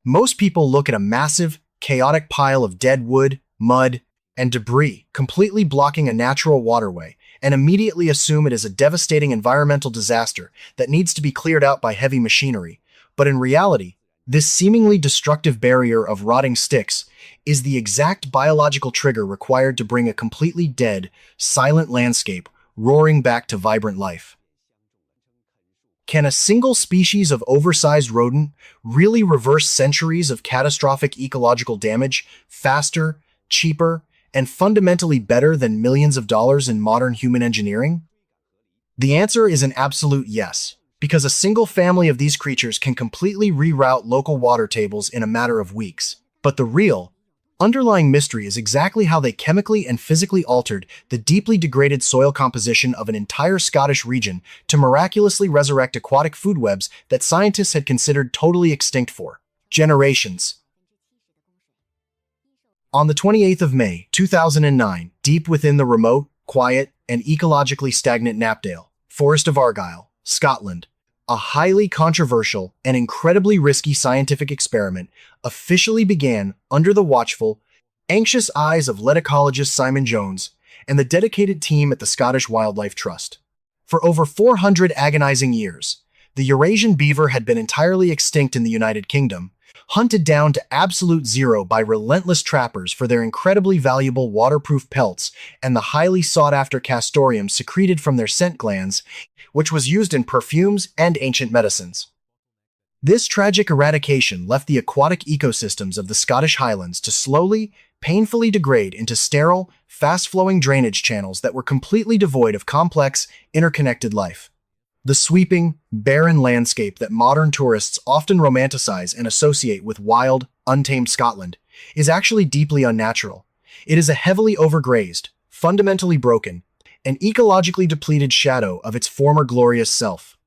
Most people look at a massive, chaotic pile of dead wood, mud, and debris, completely blocking a natural waterway, and immediately assume it is a devastating environmental disaster that needs to be cleared out by heavy machinery. But in reality, this seemingly destructive barrier of rotting sticks is the exact biological trigger required to bring a completely dead, silent landscape roaring back to vibrant life. Can a single species of oversized rodent really reverse centuries of catastrophic ecological damage faster, cheaper, and fundamentally better than millions of dollars in modern human engineering? The answer is an absolute yes, because a single family of these creatures can completely reroute local water tables in a matter of weeks. But the real, underlying mystery is exactly how they chemically and physically altered the deeply degraded soil composition of an entire Scottish region to miraculously resurrect aquatic food webs that scientists had considered totally extinct for generations. On the 28th of May, 2009, deep within the remote, quiet, and ecologically stagnant Knapdale, Forest of Argyll, Scotland, a highly controversial and incredibly risky scientific experiment officially began under the watchful, anxious eyes of lead ecologist Simon Jones and the dedicated team at the Scottish Wildlife Trust. For over 400 agonizing years, the Eurasian beaver had been entirely extinct in the United Kingdom, hunted down to absolute zero by relentless trappers for their incredibly valuable waterproof pelts and the highly sought-after castoreum secreted from their scent glands, which was used in perfumes and ancient medicines. This tragic eradication left the aquatic ecosystems of the Scottish Highlands to slowly, painfully degrade into sterile, fast-flowing drainage channels that were completely devoid of complex, interconnected life. The sweeping, barren landscape that modern tourists often romanticize and associate with wild, untamed Scotland is actually deeply unnatural. It is a heavily overgrazed, fundamentally broken, and ecologically depleted shadow of its former glorious self.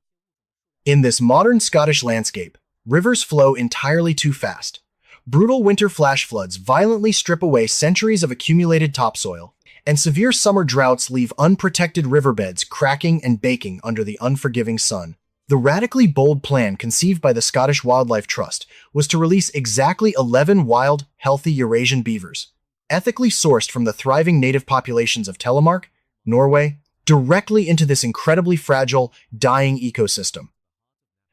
In this modern Scottish landscape, rivers flow entirely too fast. Brutal winter flash floods violently strip away centuries of accumulated topsoil, and severe summer droughts leave unprotected riverbeds cracking and baking under the unforgiving sun. The radically bold plan conceived by the Scottish Wildlife Trust was to release exactly 11 wild, healthy Eurasian beavers, ethically sourced from the thriving native populations of Telemark, Norway, directly into this incredibly fragile, dying ecosystem.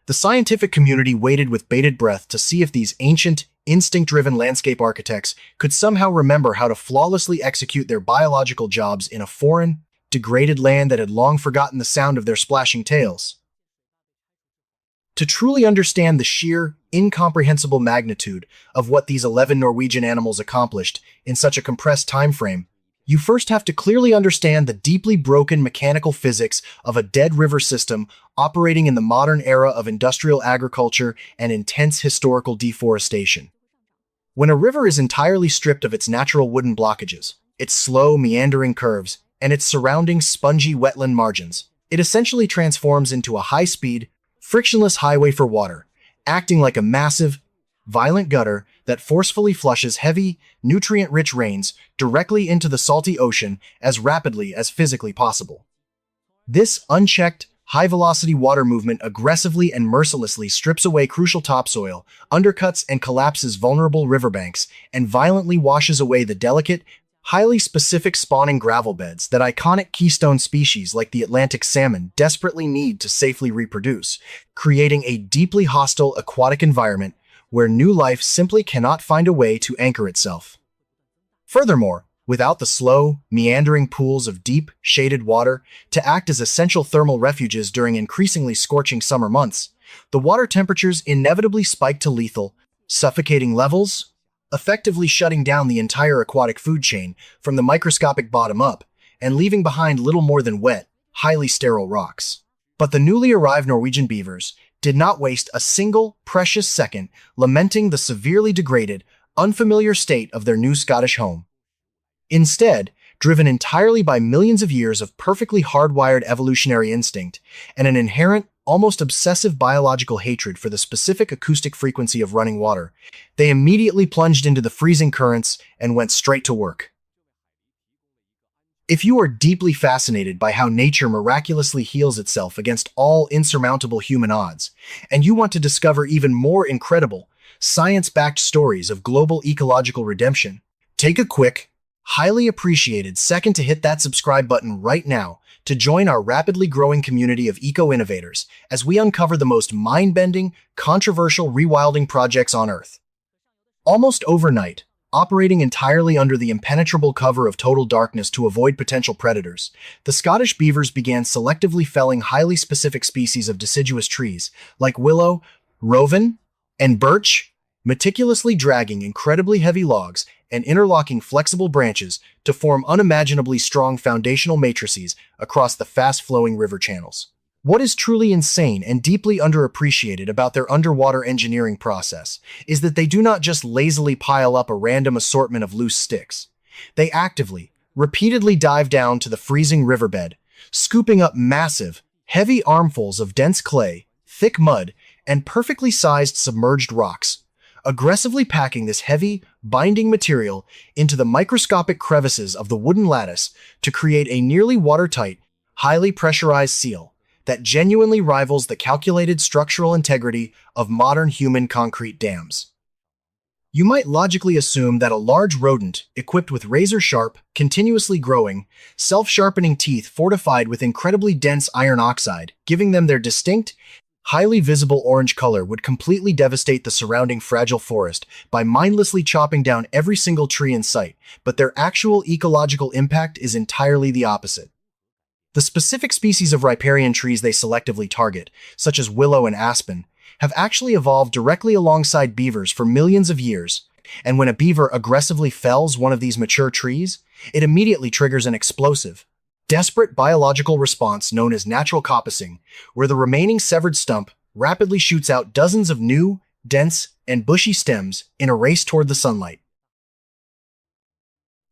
The scientific community waited with bated breath to see if these ancient, instinct-driven landscape architects could somehow remember how to flawlessly execute their biological jobs in a foreign, degraded land that had long forgotten the sound of their splashing tails. To truly understand the sheer, incomprehensible magnitude of what these 11 Norwegian animals accomplished in such a compressed time frame, you first have to clearly understand the deeply broken mechanical physics of a dead river system operating in the modern era of industrial agriculture and intense historical deforestation. When a river is entirely stripped of its natural wooden blockages, its slow, meandering curves, and its surrounding spongy wetland margins, it essentially transforms into a high-speed, frictionless highway for water, acting like a massive, violent gutter that forcefully flushes heavy, nutrient-rich rains directly into the salty ocean as rapidly as physically possible. This unchecked, high-velocity water movement aggressively and mercilessly strips away crucial topsoil, undercuts and collapses vulnerable riverbanks, and violently washes away the delicate, highly specific spawning gravel beds that iconic keystone species like the Atlantic salmon desperately need to safely reproduce, creating a deeply hostile aquatic environment where new life simply cannot find a way to anchor itself. Furthermore, without the slow, meandering pools of deep, shaded water to act as essential thermal refuges during increasingly scorching summer months, the water temperatures inevitably spike to lethal, suffocating levels, effectively shutting down the entire aquatic food chain from the microscopic bottom up and leaving behind little more than wet, highly sterile rocks. But the newly arrived Norwegian beavers did not waste a single precious second lamenting the severely degraded, unfamiliar state of their new Scottish home. Instead, driven entirely by millions of years of perfectly hardwired evolutionary instinct and an inherent, almost obsessive biological hatred for the specific acoustic frequency of running water, they immediately plunged into the freezing currents and went straight to work. If you are deeply fascinated by how nature miraculously heals itself against all insurmountable human odds, and you want to discover even more incredible, science-backed stories of global ecological redemption. Take a quick, highly appreciated second to hit that subscribe button right now to join our rapidly growing community of eco-innovators as we uncover the most mind-bending, controversial rewilding projects on Earth. Almost overnight, operating entirely under the impenetrable cover of total darkness to avoid potential predators, the Scottish beavers began selectively felling highly specific species of deciduous trees like willow, rowan, and birch, meticulously dragging incredibly heavy logs and interlocking flexible branches to form unimaginably strong foundational matrices across the fast-flowing river channels. What is truly insane and deeply underappreciated about their underwater engineering process is that they do not just lazily pile up a random assortment of loose sticks. They actively, repeatedly dive down to the freezing riverbed, scooping up massive, heavy armfuls of dense clay, thick mud, and perfectly sized submerged rocks, aggressively packing this heavy, binding material into the microscopic crevices of the wooden lattice to create a nearly watertight, highly pressurized seal that genuinely rivals the calculated structural integrity of modern human concrete dams. You might logically assume that a large rodent equipped with razor-sharp, continuously growing, self-sharpening teeth fortified with incredibly dense iron oxide, giving them their distinct, highly visible orange color would completely devastate the surrounding fragile forest by mindlessly chopping down every single tree in sight, but their actual ecological impact is entirely the opposite. The specific species of riparian trees they selectively target, such as willow and aspen, have actually evolved directly alongside beavers for millions of years, and when a beaver aggressively fells one of these mature trees, it immediately triggers an explosive, desperate biological response known as natural coppicing, where the remaining severed stump rapidly shoots out dozens of new, dense, and bushy stems in a race toward the sunlight.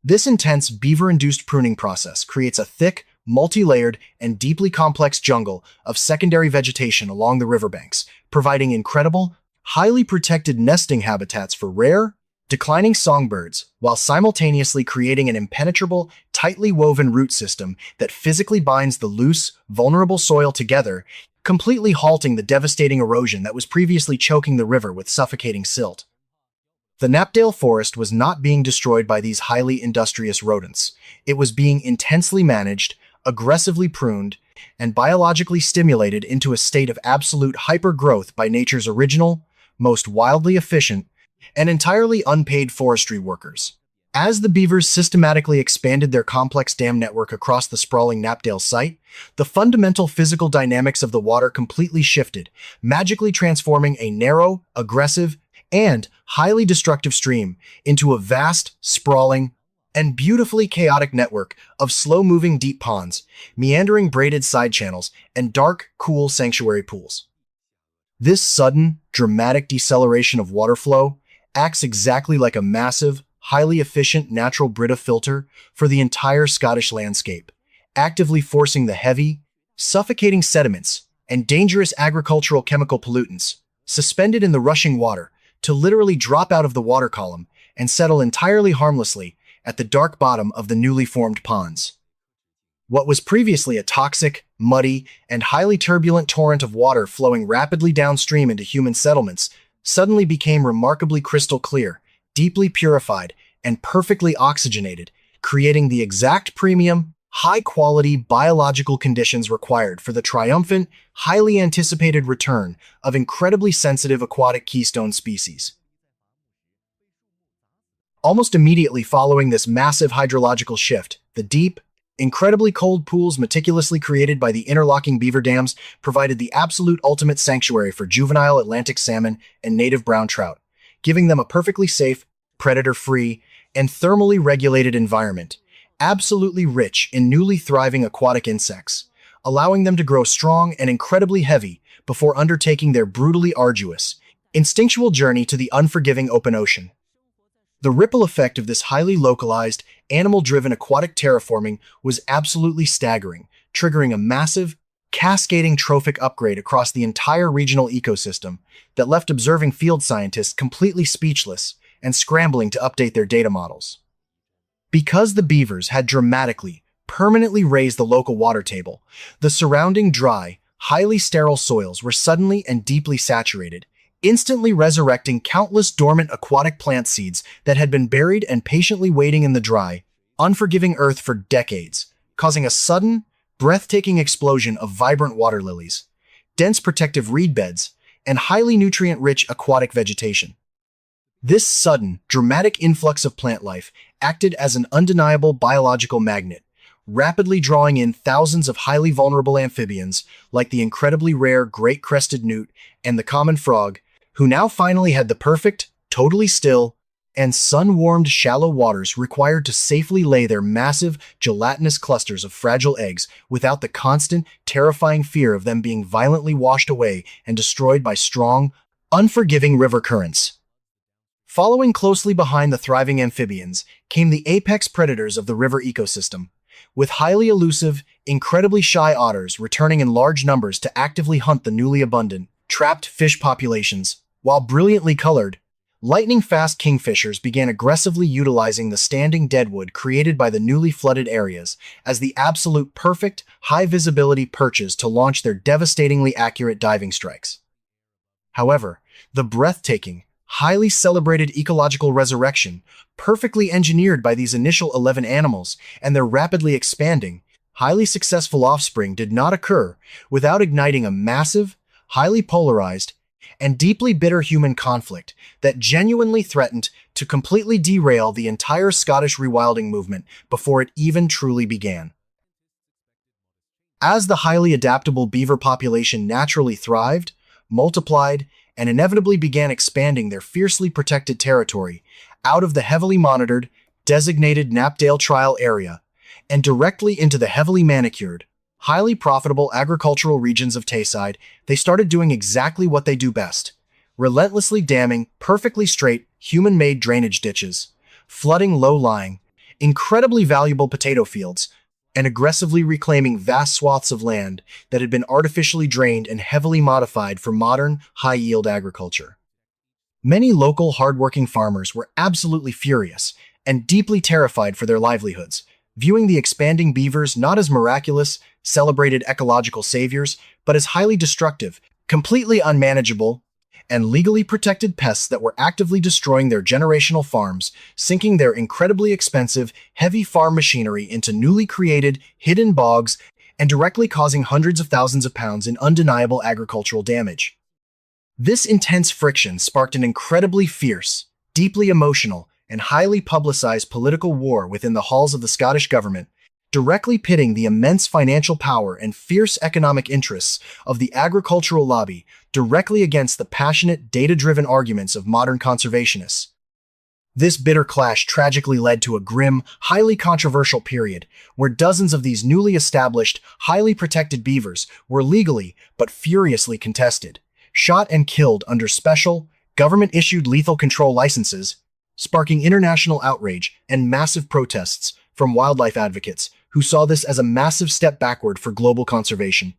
This intense beaver-induced pruning process creates a thick, multi-layered, and deeply complex jungle of secondary vegetation along the riverbanks, providing incredible, highly protected nesting habitats for rare, declining songbirds, while simultaneously creating an impenetrable, tightly woven root system that physically binds the loose, vulnerable soil together, completely halting the devastating erosion that was previously choking the river with suffocating silt. The Knapdale forest was not being destroyed by these highly industrious rodents. It was being intensely managed, aggressively pruned, and biologically stimulated into a state of absolute hyper-growth by nature's original, most wildly efficient, and entirely unpaid forestry workers. As the beavers systematically expanded their complex dam network across the sprawling Knapdale site, the fundamental physical dynamics of the water completely shifted, magically transforming a narrow, aggressive, and highly destructive stream into a vast, sprawling, and beautifully chaotic network of slow-moving deep ponds, meandering braided side channels, and dark, cool sanctuary pools. This sudden, dramatic deceleration of water flow acts exactly like a massive, highly efficient natural Brita filter for the entire Scottish landscape, actively forcing the heavy, suffocating sediments and dangerous agricultural chemical pollutants suspended in the rushing water to literally drop out of the water column and settle entirely harmlessly at the dark bottom of the newly formed ponds. What was previously a toxic, muddy, and highly turbulent torrent of water flowing rapidly downstream into human settlements suddenly became remarkably crystal clear, deeply purified, and perfectly oxygenated, creating the exact premium, high-quality biological conditions required for the triumphant, highly anticipated return of incredibly sensitive aquatic keystone species. Almost immediately following this massive hydrological shift, the deep, incredibly cold pools meticulously created by the interlocking beaver dams provided the absolute ultimate sanctuary for juvenile Atlantic salmon and native brown trout, giving them a perfectly safe, predator-free, and thermally regulated environment, absolutely rich in newly thriving aquatic insects, allowing them to grow strong and incredibly heavy before undertaking their brutally arduous, instinctual journey to the unforgiving open ocean. The ripple effect of this highly localized, animal-driven aquatic terraforming was absolutely staggering, triggering a massive, cascading trophic upgrade across the entire regional ecosystem that left observing field scientists completely speechless and scrambling to update their data models. Because the beavers had dramatically, permanently raised the local water table, the surrounding dry, highly sterile soils were suddenly and deeply saturated, instantly resurrecting countless dormant aquatic plant seeds that had been buried and patiently waiting in the dry, unforgiving earth for decades, causing a sudden, breathtaking explosion of vibrant water lilies, dense protective reed beds, and highly nutrient-rich aquatic vegetation. This sudden, dramatic influx of plant life acted as an undeniable biological magnet, rapidly drawing in thousands of highly vulnerable amphibians like the incredibly rare great crested newt and the common frog, who now finally had the perfect, totally still, and sun-warmed shallow waters required to safely lay their massive, gelatinous clusters of fragile eggs without the constant, terrifying fear of them being violently washed away and destroyed by strong, unforgiving river currents. Following closely behind the thriving amphibians came the apex predators of the river ecosystem, with highly elusive, incredibly shy otters returning in large numbers to actively hunt the newly abundant, trapped fish populations, while brilliantly colored, lightning-fast kingfishers began aggressively utilizing the standing deadwood created by the newly flooded areas as the absolute perfect, high-visibility perches to launch their devastatingly accurate diving strikes. However, the breathtaking, highly celebrated ecological resurrection, perfectly engineered by these initial 11 animals and their rapidly expanding, highly successful offspring did not occur without igniting a massive, highly polarized, and deeply bitter human conflict that genuinely threatened to completely derail the entire Scottish rewilding movement before it even truly began. As the highly adaptable beaver population naturally thrived, multiplied, and inevitably began expanding their fiercely protected territory out of the heavily monitored, designated Knapdale trial area and directly into the heavily manicured, highly profitable agricultural regions of Tayside, they started doing exactly what they do best: relentlessly damming perfectly straight, human-made drainage ditches, flooding low-lying, incredibly valuable potato fields, and aggressively reclaiming vast swaths of land that had been artificially drained and heavily modified for modern, high-yield agriculture. Many local, hard-working farmers were absolutely furious and deeply terrified for their livelihoods, viewing the expanding beavers not as miraculous, celebrated ecological saviors, but as highly destructive, completely unmanageable, and legally protected pests that were actively destroying their generational farms, sinking their incredibly expensive, heavy farm machinery into newly created, hidden bogs, and directly causing hundreds of thousands of pounds in undeniable agricultural damage. This intense friction sparked an incredibly fierce, deeply emotional, and highly publicized political war within the halls of the Scottish government, directly pitting the immense financial power and fierce economic interests of the agricultural lobby directly against the passionate, data-driven arguments of modern conservationists. This bitter clash tragically led to a grim, highly controversial period where dozens of these newly established, highly protected beavers were legally but furiously contested, shot and killed under special, government-issued lethal control licenses, sparking international outrage and massive protests from wildlife advocates who saw this as a massive step backward for global conservation.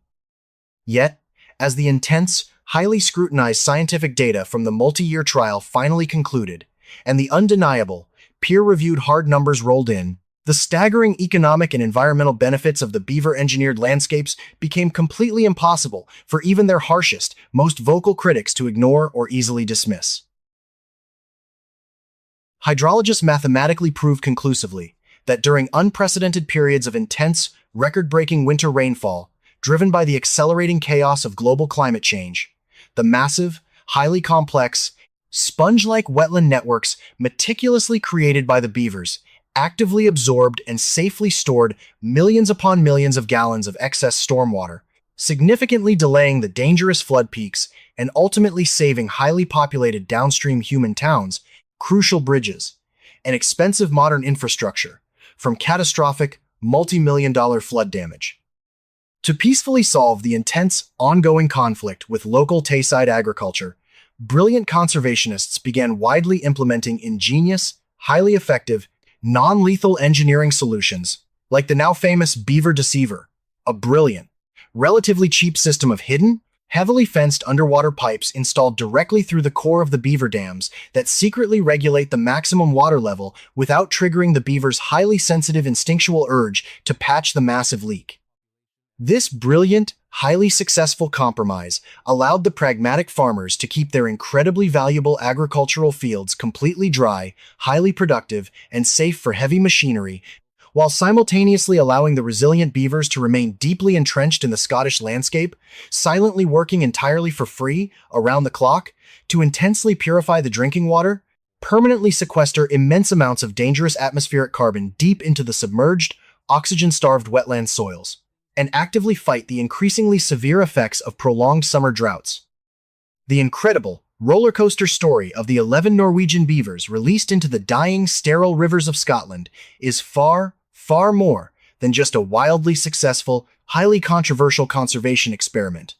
Yet, as the intense, highly scrutinized scientific data from the multi-year trial finally concluded, and the undeniable, peer-reviewed hard numbers rolled in, the staggering economic and environmental benefits of the beaver-engineered landscapes became completely impossible for even their harshest, most vocal critics to ignore or easily dismiss. Hydrologists mathematically proved conclusively that during unprecedented periods of intense, record-breaking winter rainfall, driven by the accelerating chaos of global climate change, the massive, highly complex, sponge-like wetland networks meticulously created by the beavers actively absorbed and safely stored millions upon millions of gallons of excess stormwater, significantly delaying the dangerous flood peaks and ultimately saving highly populated downstream human towns, crucial bridges, and expensive modern infrastructure from catastrophic, multi-million-dollar flood damage. To peacefully solve the intense, ongoing conflict with local Tayside agriculture, brilliant conservationists began widely implementing ingenious, highly effective, non-lethal engineering solutions, like the now famous Beaver Deceiver, a brilliant, relatively cheap system of hidden, heavily fenced underwater pipes installed directly through the core of the beaver dams that secretly regulate the maximum water level without triggering the beaver's highly sensitive instinctual urge to patch the massive leak. This brilliant, highly successful compromise allowed the pragmatic farmers to keep their incredibly valuable agricultural fields completely dry, highly productive, and safe for heavy machinery, while simultaneously allowing the resilient beavers to remain deeply entrenched in the Scottish landscape, silently working entirely for free, around the clock, to intensely purify the drinking water, permanently sequester immense amounts of dangerous atmospheric carbon deep into the submerged, oxygen-starved wetland soils, and actively fight the increasingly severe effects of prolonged summer droughts. The incredible, roller coaster story of the 11 Norwegian beavers released into the dying, sterile rivers of Scotland is far, far more than just a wildly successful, highly controversial conservation experiment.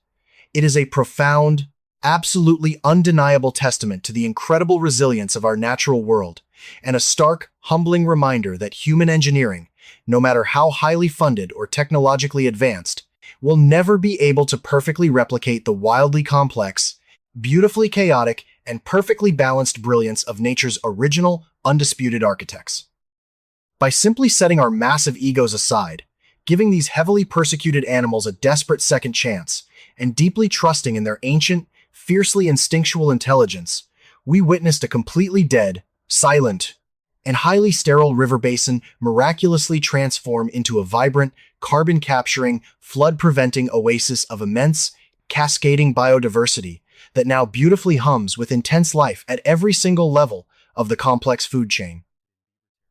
It is a profound, absolutely undeniable testament to the incredible resilience of our natural world, and a stark, humbling reminder that human engineering, no matter how highly funded or technologically advanced, will never be able to perfectly replicate the wildly complex, beautifully chaotic, and perfectly balanced brilliance of nature's original, undisputed architects. By simply setting our massive egos aside, giving these heavily persecuted animals a desperate second chance, and deeply trusting in their ancient, fiercely instinctual intelligence, we witnessed a completely dead, silent, and highly sterile river basin miraculously transform into a vibrant, carbon-capturing, flood-preventing oasis of immense, cascading biodiversity that now beautifully hums with intense life at every single level of the complex food chain.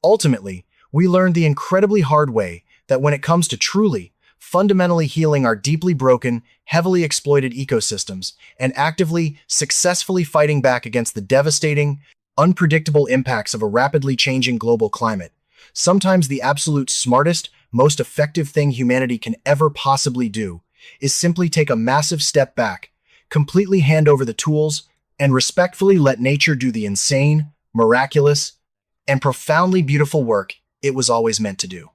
Ultimately, we learned the incredibly hard way that when it comes to truly, fundamentally healing our deeply broken, heavily exploited ecosystems and actively, successfully fighting back against the devastating, unpredictable impacts of a rapidly changing global climate, sometimes the absolute smartest, most effective thing humanity can ever possibly do is simply take a massive step back, completely hand over the tools, and respectfully let nature do the insane, miraculous, and profoundly beautiful work it was always meant to do.